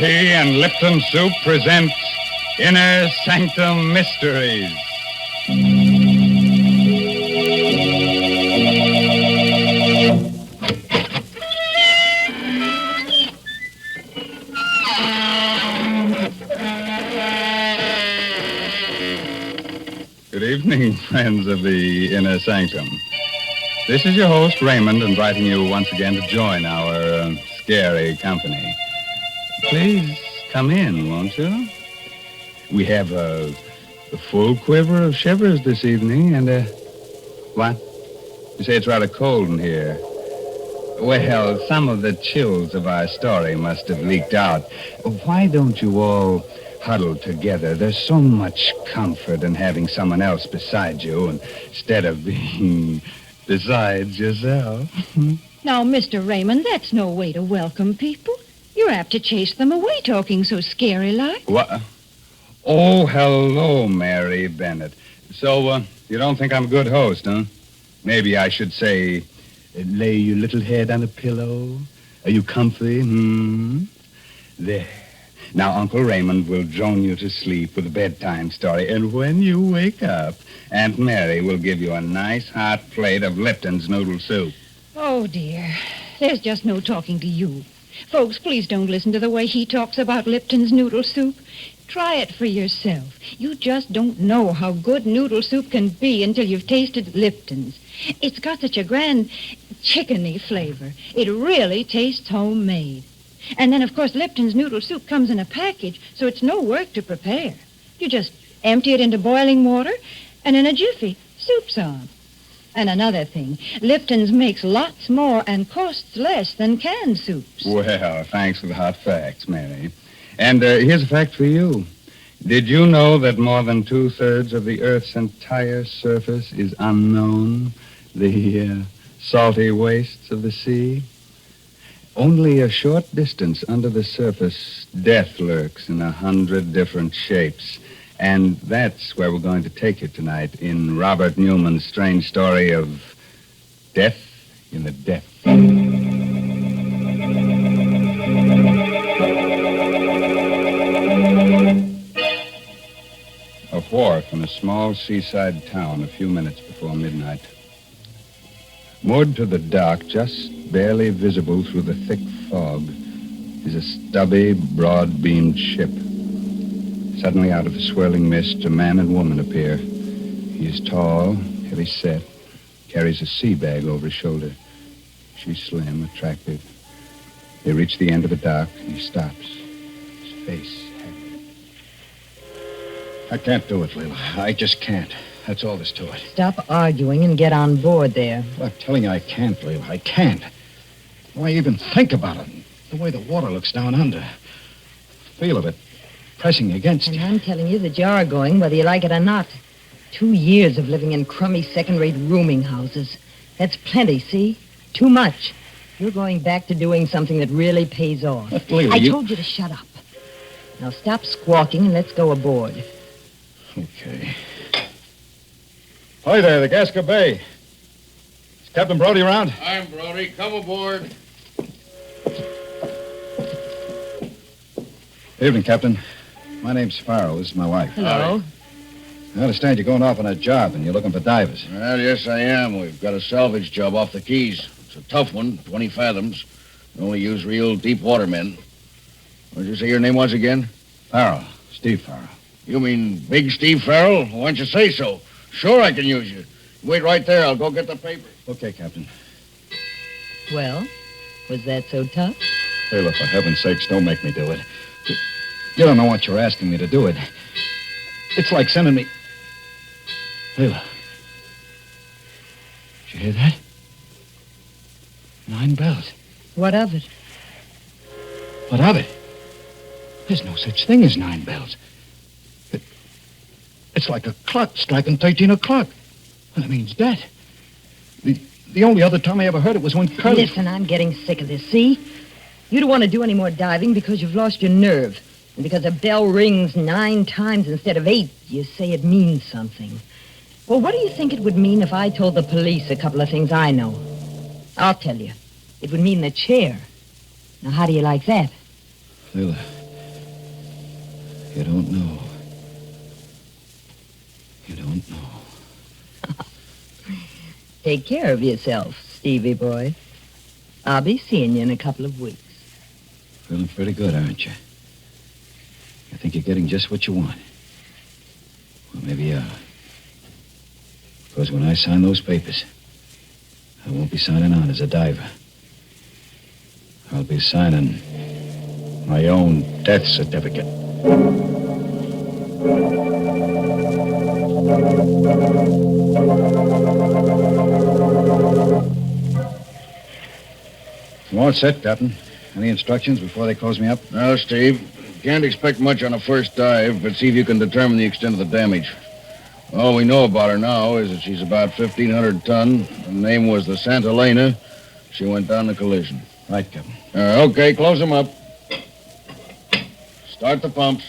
Tea and Lipton Soup presents Inner Sanctum Mysteries. Good evening, friends of the Inner Sanctum. This is your host, Raymond, inviting you once again to join our scary company. Please come in, won't you? We have a full quiver of shivers this evening, and what? You say it's rather cold in here. Well, some of the chills of our story must have leaked out. Why don't you all huddle together? There's so much comfort in having someone else beside you instead of being besides yourself. Now, Mr. Raymond, that's no way to welcome people. You're apt to chase them away talking so scary-like. What? Oh, hello, Mary Bennett. So, you don't think I'm a good host, huh? Maybe I should say, lay your little head on a pillow. Are you comfy? There. Now, Uncle Raymond will drone you to sleep with a bedtime story, and when you wake up, Aunt Mary will give you a nice hot plate of Lipton's noodle soup. Oh, dear. There's just no talking to you. Folks, please don't listen to the way he talks about Lipton's noodle soup. Try it for yourself. You just don't know how good noodle soup can be until you've tasted Lipton's. It's got such a grand chickeny flavor. It really tastes homemade. And then, of course, Lipton's noodle soup comes in a package, so it's no work to prepare. You just empty it into boiling water, and in a jiffy, soup's on. And another thing, Lipton's makes lots more and costs less than canned soups. Well, thanks for the hot facts, Mary. And here's a fact for you. Did you know that more than 2/3 of the Earth's entire surface is unknown? The salty wastes of the sea? Only a short distance under the surface, death lurks in 100 different shapes. And that's where we're going to take you tonight in Robert Newman's strange story of Death in the Depths. A wharf in a small seaside town a few minutes before midnight. Moored to the dock, just barely visible through the thick fog, is a stubby, broad-beamed ship. Suddenly, out of the swirling mist, a man and woman appear. He is tall, heavy-set, carries a sea bag over his shoulder. She's slim, attractive. They reach the end of the dock, and he stops, his face haggard. I can't do it, Leila. I just can't. That's all there's to it. Stop arguing and get on board there. I'm telling you, I can't, Leila. I can't. Why even think about it? The way the water looks down under. Feel of it pressing against And you. I'm telling you that you're going whether you like it or not. 2 years of living in crummy second-rate rooming houses. That's plenty, see? Too much. You're going back to doing something that really pays off. But, Leila, I told you to shut up. Now stop squawking and let's go aboard. Okay. Hi there, the Gasca Bay. Is Captain Brody around? I'm Brody. Come aboard. Evening, Captain. My name's Farrell. This is my wife. Hello. I understand you're going off on a job and you're looking for divers. Well, yes, I am. We've got a salvage job off the Keys. It's a tough one, 20 fathoms. We only use real deep water men. What did you say your name was again? Farrell. Steve Farrell. You mean Big Steve Farrell? Why don't you say so? Sure, I can use you. Wait right there. I'll go get the paper. Okay, Captain. Well, was that so tough? Leila, for heaven's sakes, don't make me do it. You don't know what you're asking me to do it. It's like sending me... Leila. Did you hear that? 9 bells. What of it? What of it? There's no such thing as 9 bells. It's like a clock striking 13 o'clock. Well, that means death. The only other time I ever heard it was when Curly... Listen, I'm getting sick of this, see? You don't want to do any more diving because you've lost your nerve. And because a bell rings 9 times instead of 8, you say it means something. Well, what do you think it would mean if I told the police a couple of things I know? I'll tell you. It would mean the chair. Now, how do you like that? Leila, You don't know. You don't know. Take care of yourself, Stevie boy. I'll be seeing you in a couple of weeks. Feeling pretty good, aren't you? I think you're getting just what you want. Well, maybe you are. Because when I sign those papers, I won't be signing on as a diver. I'll be signing my own death certificate. I'm all set, Captain. Any instructions before they close me up? No, Steve. Can't expect much on a first dive, but see if you can determine the extent of the damage. All we know about her now is that she's about 1,500 ton. Her name was the Santa Elena. She went down in a collision. Right, Captain. Okay, close them up. Start the pumps.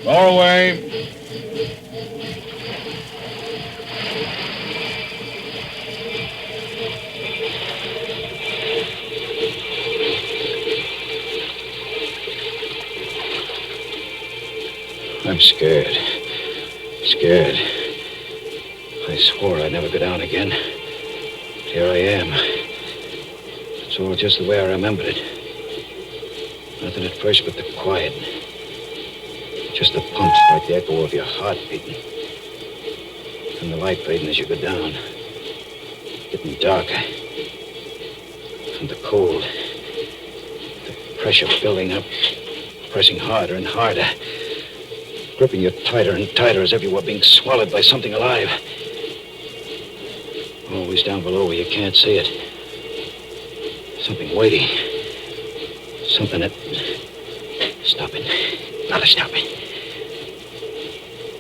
Lower away. I'm scared. Scared. I swore I'd never go down again. But here I am. It's all just the way I remembered it. Nothing at first but the quiet. Just the pumps like the echo of your heart beating. And the light fading as you go down. Getting darker. And the cold. The pressure building up. Pressing harder and harder. Gripping you tighter and tighter as if you were being swallowed by something alive. Always down below where you can't see it. Something waiting. Something that... Stopping. Not a stopping.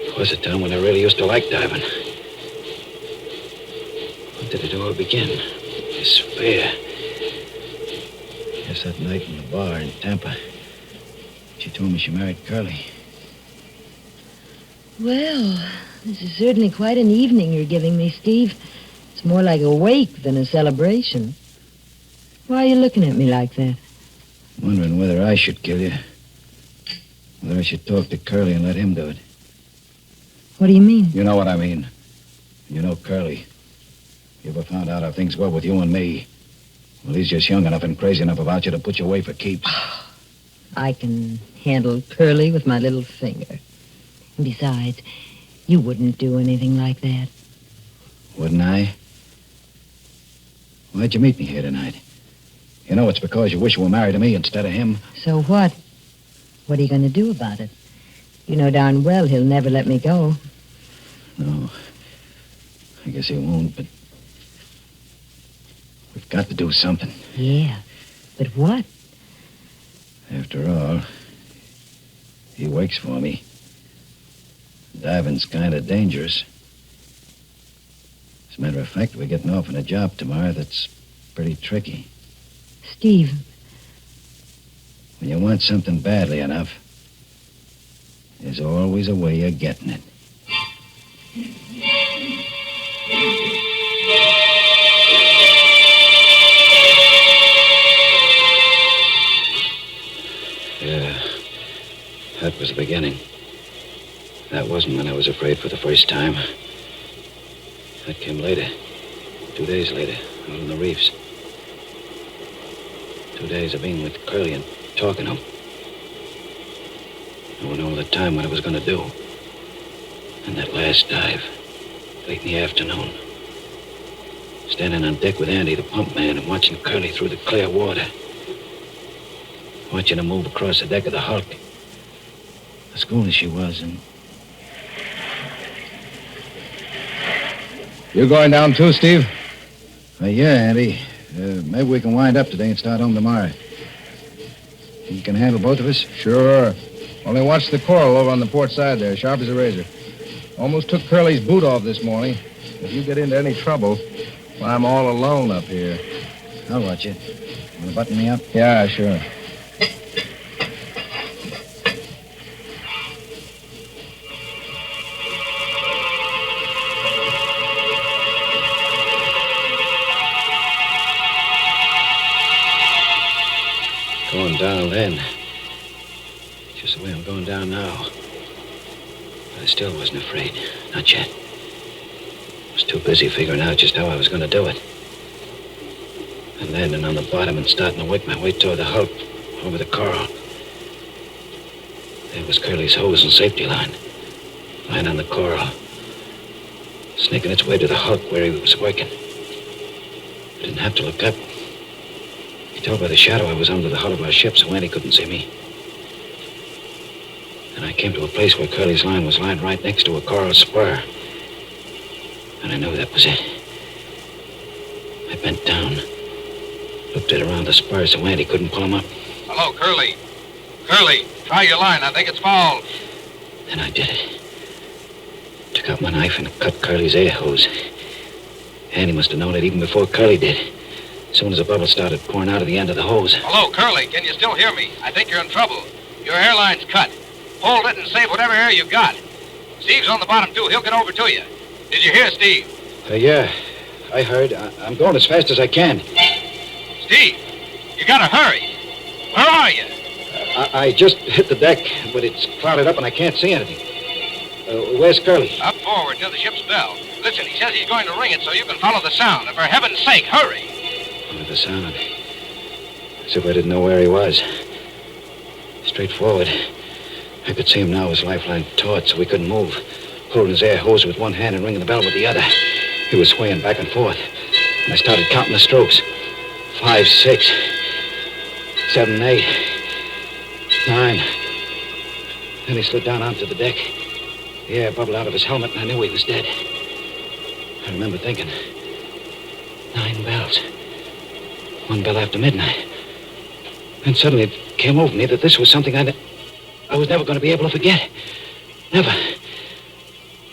It was a time when I really used to like diving. When did it all begin? Despair. Yes, that night in the bar in Tampa. She told me she married Curly. Well, this is certainly quite an evening you're giving me, Steve. It's more like a wake than a celebration. Why are you looking at me like that? Wondering whether I should kill you. Whether I should talk to Curly and let him do it. What do you mean? You know what I mean. You know Curly. You ever found out how things go with you and me? Well, he's just young enough and crazy enough about you to put you away for keeps. I can handle Curly with my little finger. And besides, you wouldn't do anything like that. Wouldn't I? Why'd you meet me here tonight? You know it's because you wish you were married to me instead of him. So what? What are you going to do about it? You know darn well he'll never let me go. No. I guess he won't, but... We've got to do something. Yeah, but what? After all, he wakes for me. Diving's kind of dangerous. As a matter of fact, we're getting off on a job tomorrow that's pretty tricky. Steve. When you want something badly enough, there's always a way of getting it. Yeah, that was the beginning. That wasn't when I was afraid for the first time. That came later. 2 days later, out on the reefs. 2 days of being with Curly and talking to him. Knowing all the time what I was going to do. And that last dive, late in the afternoon. Standing on deck with Andy, the pump man, and watching Curly through the clear water. Watching her move across the deck of the Hulk. As cool as she was, and... You going down too, Steve? Yeah, Andy. Maybe we can wind up today and start home tomorrow. You can handle both of us? Sure. Only watch the coral over on the port side there, sharp as a razor. Almost took Curly's boot off this morning. If you get into any trouble, well, I'm all alone up here. I'll watch you. Want to button me up? Yeah, sure. down then. Just the way I'm going down now. But I still wasn't afraid. Not yet. I was too busy figuring out just how I was going to do it. And landing on the bottom and starting to work my way toward the hulk over the coral. There was Curly's hose and safety line. Lying on the coral. Sneaking its way to the hulk where he was working. I didn't have to look up. He told by the shadow I was under the hull of our ship, so Andy couldn't see me. And I came to a place where Curly's line was lying right next to a coral spur. And I knew that was it. I bent down, looked it around the spur so Andy couldn't pull him up. Hello, Curly. Curly, try your line. I think it's fouled. And I did it. Took out my knife and cut Curly's air hose. Andy must have known it even before Curly did. As soon as a bubble started pouring out of the end of the hose. Hello, Curly. Can you still hear me? I think you're in trouble. Your airline's cut. Hold it and save whatever air you got. Steve's on the bottom, too. He'll get over to you. Did you hear, Steve? Yeah, I heard. I'm going as fast as I can. Steve, you gotta hurry. Where are you? I just hit the deck, but it's clouded up and I can't see anything. Where's Curly? Up forward near the ship's bell. Listen, he says he's going to ring it so you can follow the sound. And for heaven's sake, hurry. Follow the sound. As if I didn't know where he was. Straight forward. I could see him now, his lifeline taut, so he couldn't move. Holding his air hose with one hand and ringing the bell with the other. He was swaying back and forth. And I started counting the strokes. 5, 6, 7, 8, 9. Then he slid down onto the deck. The air bubbled out of his helmet, and I knew he was dead. I remember thinking, 9 bells. 1 bell after midnight. Then suddenly it came over me that this was something I was never going to be able to forget. Never.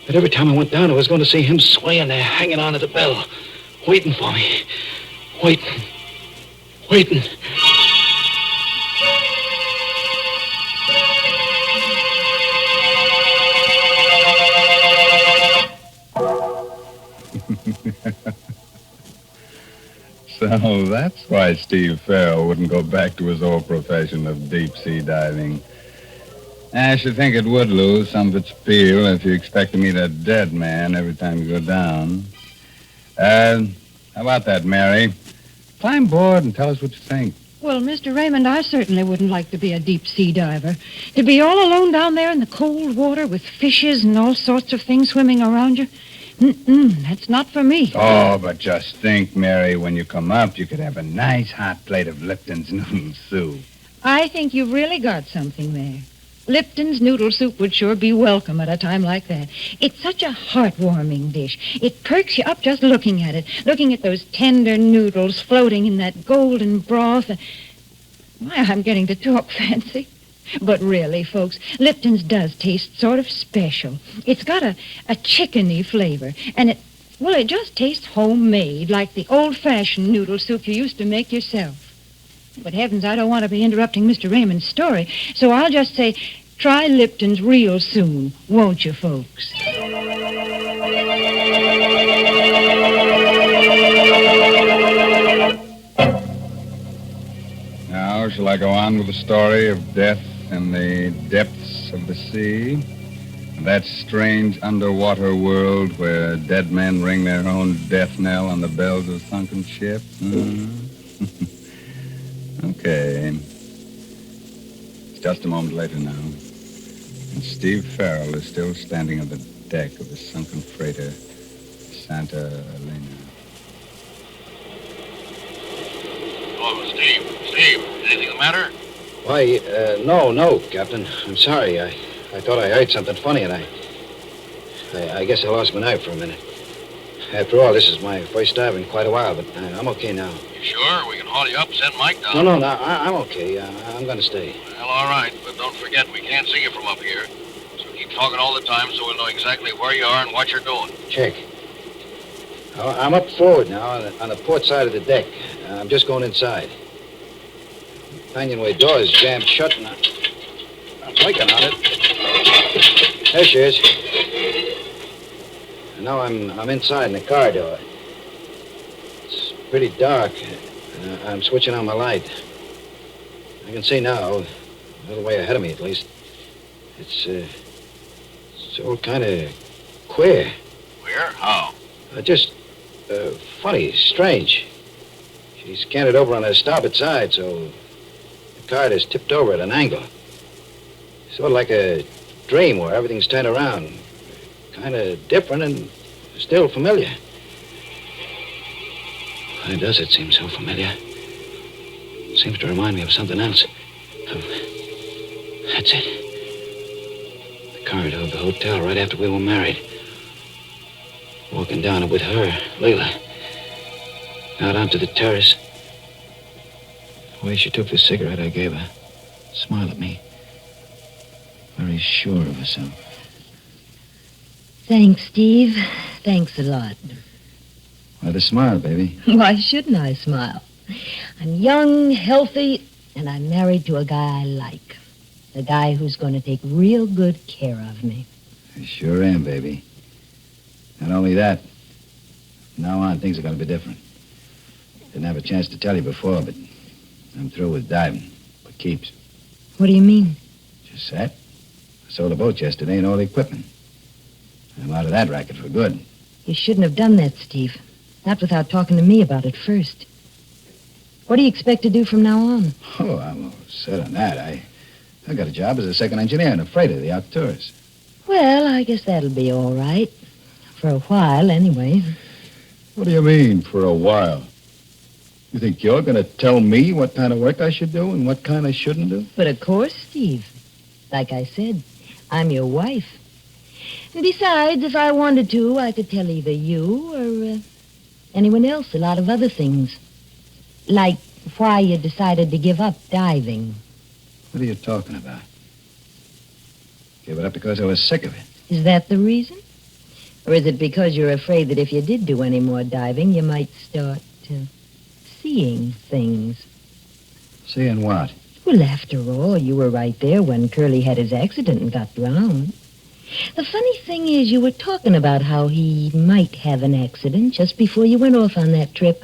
But every time I went down, I was going to see him swaying there, hanging on to the bell, waiting for me. Waiting. So that's why Steve Farrell wouldn't go back to his old profession of deep-sea diving. I should think it would lose some of its appeal if you expect to meet a dead man every time you go down. How about that, Mary? Climb aboard and tell us what you think. Well, Mr. Raymond, I certainly wouldn't like to be a deep-sea diver. To be all alone down there in the cold water with fishes and all sorts of things swimming around you. That's not for me. Oh, but just think, Mary, when you come up, you could have a nice hot plate of Lipton's noodle soup. I think you've really got something there. Lipton's noodle soup would sure be welcome at a time like that. It's such a heartwarming dish. It perks you up just looking at it, looking at those tender noodles floating in that golden broth. Why, I'm getting to talk fancy. But really, folks, Lipton's does taste sort of special. It's got a chickeny flavor, and it just tastes homemade, like the old-fashioned noodle soup you used to make yourself. But heavens, I don't want to be interrupting Mr. Raymond's story, so I'll just say, try Lipton's real soon, won't you, folks? Now, shall I go on with the story of death in the depths of the sea? That strange underwater world where dead men ring their own death knell on the bells of sunken ships? Okay. It's just a moment later now. And Steve Farrell is still standing on the deck of the sunken freighter, Santa Elena. Oh, Steve, anything the matter? Why, no, Captain. I'm sorry. I thought I heard something funny, and I guess I lost my knife for a minute. After all, this is my first dive in quite a while, but I'm okay now. You sure? We can haul you up and send Mike down. No, I'm okay. I'm going to stay. Well, all right, but don't forget, we can't see you from up here. So keep talking all the time so we'll know exactly where you are and what you're doing. Check. I'm up forward now on the port side of the deck. I'm just going inside. The companionway door is jammed shut, and I'm working on it. There she is. And now I'm inside in the corridor. It's pretty dark. I'm switching on my light. I can see now, a little way ahead of me at least. It's all kind of queer. Where? How? Just funny, strange. She's canted over on her starboard side, so the cart is tipped over at an angle. Sort of like a dream where everything's turned around. Kind of different and still familiar. Why does it seem so familiar? It seems to remind me of something else. That's it. The corridor of the hotel right after we were married. Walking down it with her, Leila. Out onto the terrace. The way she took the cigarette I gave her. Smiled at me. Very sure of herself. Thanks, Steve. Thanks a lot. Why the smile, baby? Why shouldn't I smile? I'm young, healthy, and I'm married to a guy I like. A guy who's going to take real good care of me. I sure am, baby. Not only that, from now on, things are going to be different. Didn't have a chance to tell you before, but I'm through with diving. For keeps. What do you mean? Just that. I sold a boat yesterday and all the equipment. I'm out of that racket for good. You shouldn't have done that, Steve. Not without talking to me about it first. What do you expect to do from now on? Oh, I'm all set on that. I got a job as a second engineer in a freighter, the Outdoors. Well, I guess that'll be all right. For a while, anyway. What do you mean, for a while? You think you're going to tell me what kind of work I should do and what kind I shouldn't do? But of course, Steve. Like I said, I'm your wife. And besides, if I wanted to, I could tell either you or anyone else a lot of other things. Like why you decided to give up diving. What are you talking about? Gave it up because I was sick of it. Is that the reason? Or is it because you're afraid that if you did do any more diving, you might start seeing things? Seeing what? Well, after all, you were right there when Curly had his accident and got drowned. The funny thing is, you were talking about how he might have an accident just before you went off on that trip.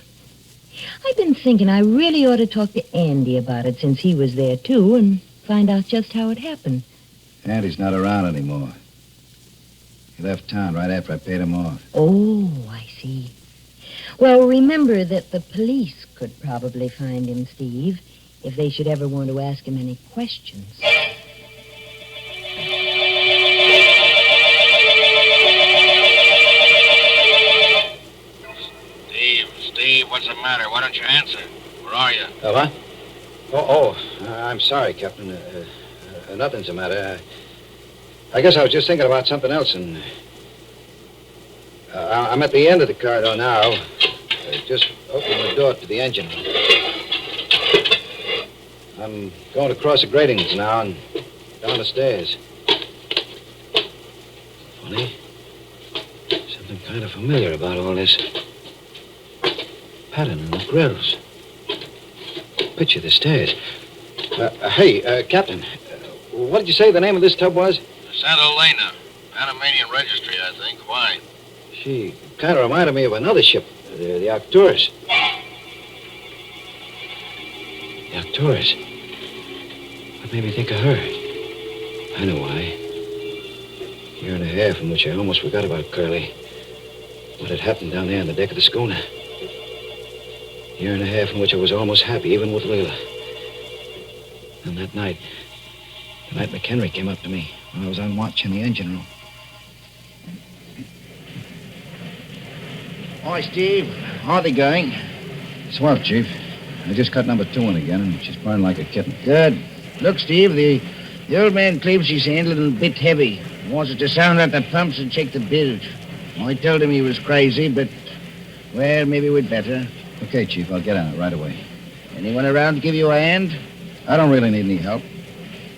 I've been thinking I really ought to talk to Andy about it since he was there, too, and find out just how it happened. Andy's not around anymore. He left town right after I paid him off. Oh, I see. Well, remember that the police could probably find him, Steve, if they should ever want to ask him any questions. Steve, what's the matter? Why don't you answer? Where are you? What? I'm sorry, Captain. Nothing's the matter. I guess I was just thinking about something else, and I'm at the end of the corridor now. Just opening the door to the engine room. I'm going across the gratings now and down the stairs. Funny. Something kind of familiar about all this. Pattern in the grills. Picture the stairs. Hey, Captain, what did you say the name of this tub was? Santa Elena. Panamanian registry, I think. Why? She kind of reminded me of another ship, the Arcturus. The Arcturus? What made me think of her? I know why. A year and a half in which I almost forgot about Curly. What had happened down there on the deck of the schooner. A year and a half in which I was almost happy, even with Leila. And that night, the night McHenry came up to me when I was on watch in the engine room. Hi, Steve. How they going? Swell, Chief. I just cut number 2 in again, and she's purring like a kitten. Good. Look, Steve, the old man claims she's a little bit heavy. He wants us to sound out the pumps and check the bilge. I told him he was crazy, but, well, maybe we'd better. Okay, Chief, I'll get on it right away. Anyone around to give you a hand? I don't really need any help.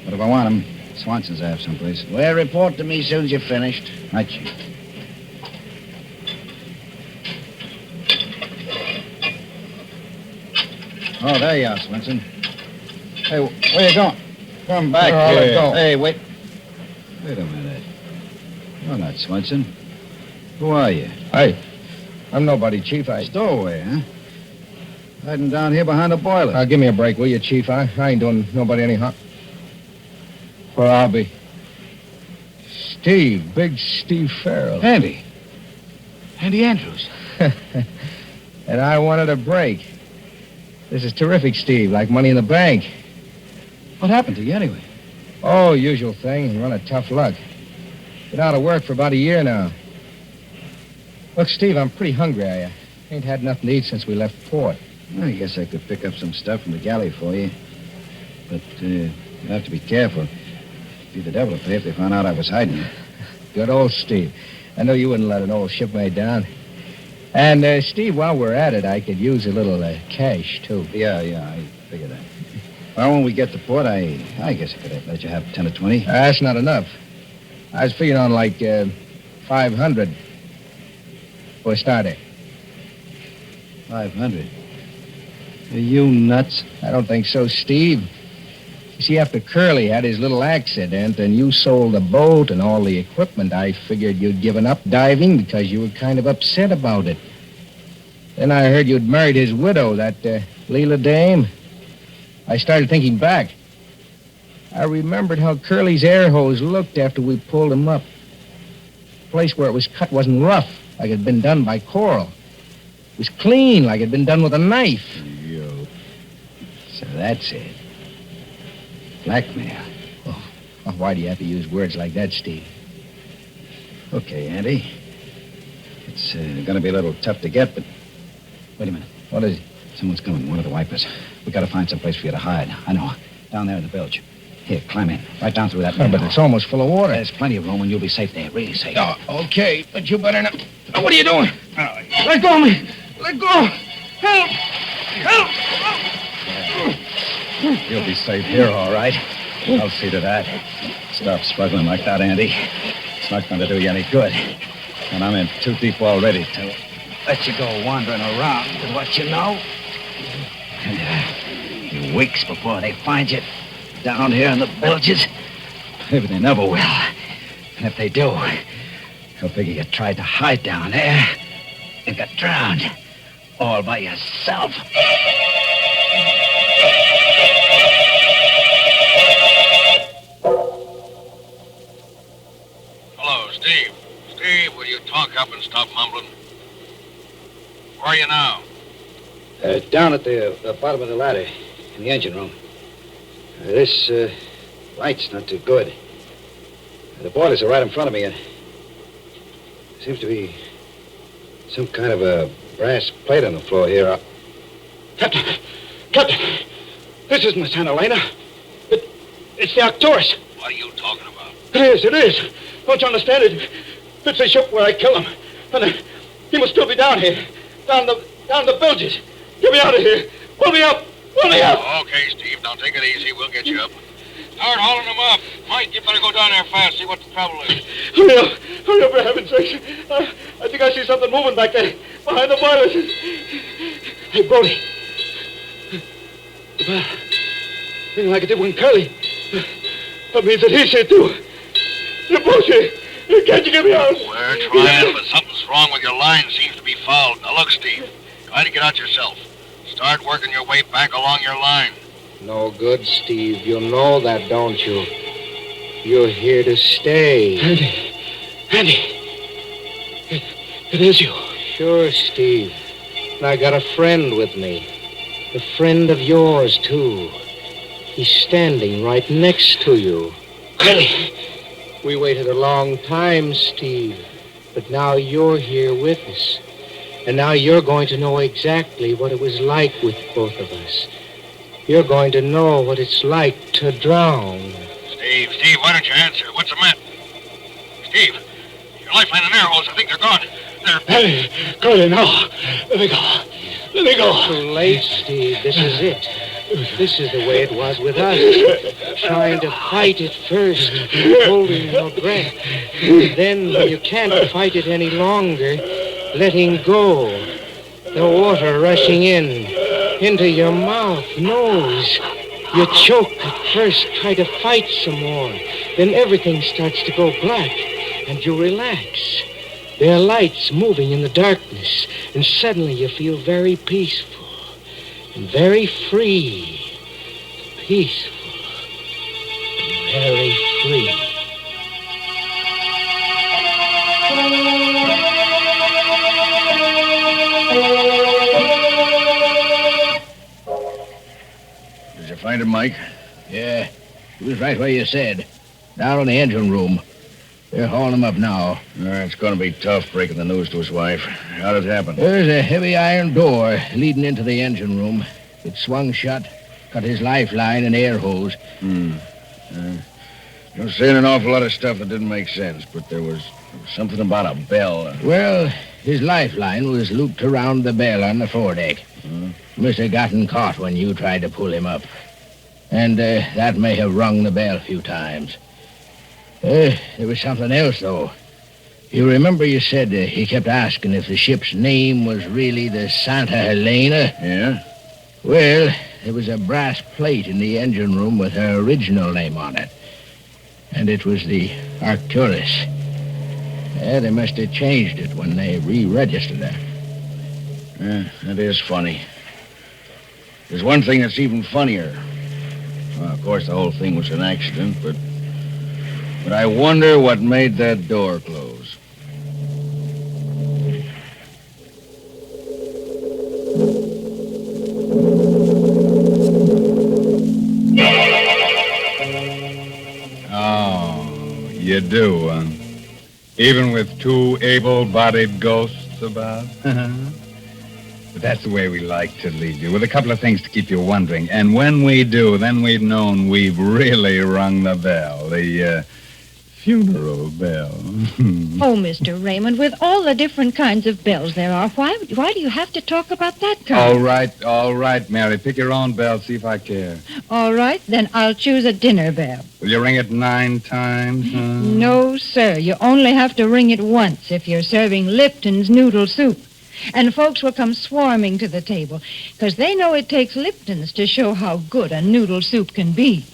But if I want him, Swanson's have someplace. Well, report to me as soon as you're finished. Right, Chief. Oh, there you are, Swenson. Hey, where you going? Come back here. here. Go. Hey, wait. Wait a minute. You're not Swenson. Who are you? Hey, I'm nobody, Chief. Stowaway, huh? Hiding down here behind the boiler. Give me a break, will you, Chief? I ain't doing nobody any harm. Where I'll be. Steve, big Steve Farrell. Andy. Andy Andrews. And I wanted a break. This is terrific, Steve, like money in the bank. What happened to you anyway? Oh, usual thing, run of tough luck. Been out of work for about a year now. Look, Steve, I'm pretty hungry. I ain't had nothing to eat since we left port. I guess I could pick up some stuff from the galley for you. But you'll have to be careful. It'd be the devil to pay if they found out I was hiding you. Good old Steve. I know you wouldn't let an old shipmate down. And, Steve, while we're at it, I could use a little cash, too. Yeah, I figured that. Well, when we get to port, I guess I could let you have 10 or 20. That's not enough. I was figuring on, like, 500 for a starter. 500? Are you nuts? I don't think so, Steve. You see, after Curly had his little accident and you sold the boat and all the equipment, I figured you'd given up diving because you were kind of upset about it. Then I heard you'd married his widow, that Leela dame. I started thinking back. I remembered how Curly's air hose looked after we pulled him up. The place where it was cut wasn't rough, like it had been done by coral. It was clean, like it had been done with a knife. So that's it. Blackmail. Oh, why do you have to use words like that, Steve? Okay, Andy. It's going to be a little tough to get, but... Wait a minute. What is it? Someone's coming, one of the wipers. We got to find some place for you to hide. I know. Down there in the bilge. Here, climb in. Right down through that Oh, but manhole. it's almost full of water. There's plenty of room and you'll be safe there. Really safe. Oh, okay, but you better not... Oh, what are you doing? Let go of me! Let go! Help! You'll be safe here, all right. I'll see to that. Stop struggling like that, Andy. It's not going to do you any good. And I'm in too deep already to let you go wandering around with what you know. And weeks before they find you down here in the bilges. Maybe they never will. And if they do, they'll figure you tried to hide down there and got drowned all by yourself. Hello, Steve. Steve, will you talk up and stop mumbling? Where are you now? Down at the bottom of the ladder in the engine room. This light's not too good. The boilers are right in front of me, and there seems to be some kind of a brass plate on the floor here. Captain! This isn't the Santa Elena. It's the Arcturus. What are you talking about? It is. Don't you understand it? It's the ship where I killed him. And he must still be down here. Down the bilges. Get me out of here. Pull me up. Okay, Steve, now take it easy. We'll get you up. Start hauling them up. Mike, you better go down there fast, see what the trouble is. Hurry up, for heaven's sake. I think I see something moving back there, behind the boilers. Hey, Brody. The bell. Ringing like it did when Curly. That means that he's here, too. You're both here. Can't you get me out? We're trying, but something's wrong with your line. Seems to be fouled. Now, look, Steve. Try to get out yourself. Start working your way back along your line. No good, Steve. You know that, don't you? You're here to stay. Andy. It is you. Sure, Steve. And I got a friend with me. A friend of yours, too. He's standing right next to you. Curly. We waited a long time, Steve. But now you're here with us. And now you're going to know exactly what it was like with both of us. You're going to know what it's like to drown. Steve, why don't you answer? What's the matter? Steve, your lifeline and air hose, I think they're gone. Hey, Curly, no. Let me go. Too late, Steve. This is it. This is the way it was with us. Trying to fight it first, holding your breath. Then, when you can't fight it any longer, letting go. The water rushing into your mouth, nose. You choke at first, try to fight some more. Then everything starts to go black, and you relax. There are lights moving in the darkness, and suddenly you feel very peaceful. and very free, peaceful, very free. Did you find him, Mike? Yeah, he was right where you said. Down in the engine room. They're hauling him up now. It's going to be tough breaking the news to his wife. How did it happen? There's a heavy iron door leading into the engine room. It swung shut, cut his lifeline and air hose. You're saying an awful lot of stuff that didn't make sense, but there was something about a bell. Well, his lifeline was looped around the bell on the foredeck. Must have gotten caught when you tried to pull him up. And that may have rung the bell a few times. There was something else, though. You remember you said he kept asking if the ship's name was really the Santa Helena? Yeah? Well, there was a brass plate in the engine room with her original name on it. And it was the Arcturus. Yeah, they must have changed it when they re-registered her. Yeah, that is funny. There's one thing that's even funnier. Well, of course, the whole thing was an accident, but I wonder what made that door close. Oh, you do, huh? Even with two able-bodied ghosts about? But that's the way we like to leave you, with a couple of things to keep you wondering. And when we do, then we've known we've really rung the bell, the funeral bell. Oh, Mr. Raymond, with all the different kinds of bells there are, why do you have to talk about that kind? All right, Mary. Pick your own bell, see if I care. All right, then I'll choose a dinner bell. Will you ring it 9 times? Huh? No, sir. You only have to ring it once if you're serving Lipton's noodle soup. And folks will come swarming to the table, because they know it takes Lipton's to show how good a noodle soup can be.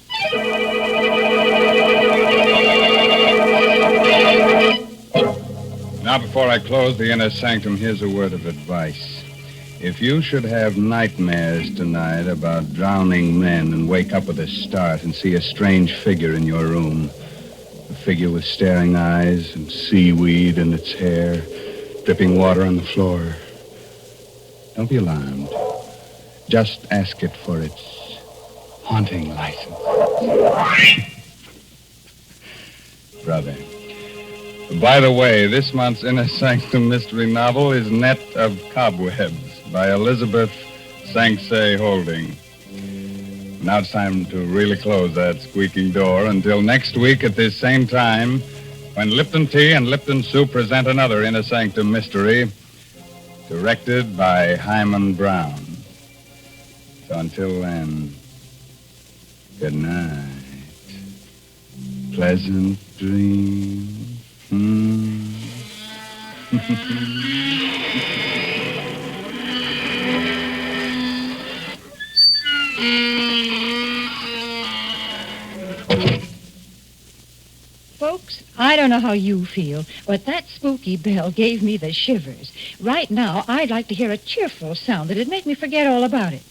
Now, before I close the inner sanctum, here's a word of advice. If you should have nightmares tonight about drowning men and wake up with a start and see a strange figure in your room, a figure with staring eyes and seaweed in its hair, dripping water on the floor, don't be alarmed. Just ask it for its haunting license. Brother. By the way, this month's Inner Sanctum mystery novel is Net of Cobwebs by Elizabeth Sanksay Holding. Now it's time to really close that squeaking door until next week at this same time when Lipton Tea and Lipton Soup present another Inner Sanctum mystery directed by Hyman Brown. So until then, good night. Pleasant dreams. Folks, I don't know how you feel, but that spooky bell gave me the shivers. Right now, I'd like to hear a cheerful sound that'd make me forget all about it.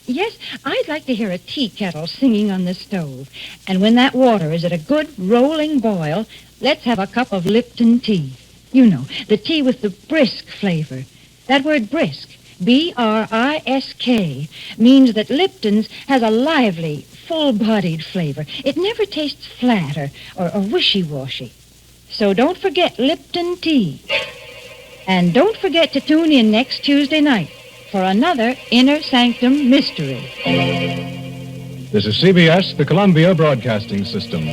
Yes, I'd like to hear a tea kettle singing on the stove. And when that water is at a good rolling boil, let's have a cup of Lipton tea. You know, the tea with the brisk flavor. That word brisk, B-R-I-S-K, means that Lipton's has a lively, full-bodied flavor. It never tastes flat or wishy-washy. So don't forget Lipton tea. And don't forget to tune in next Tuesday night for another Inner Sanctum mystery. This is CBS, the Columbia Broadcasting System.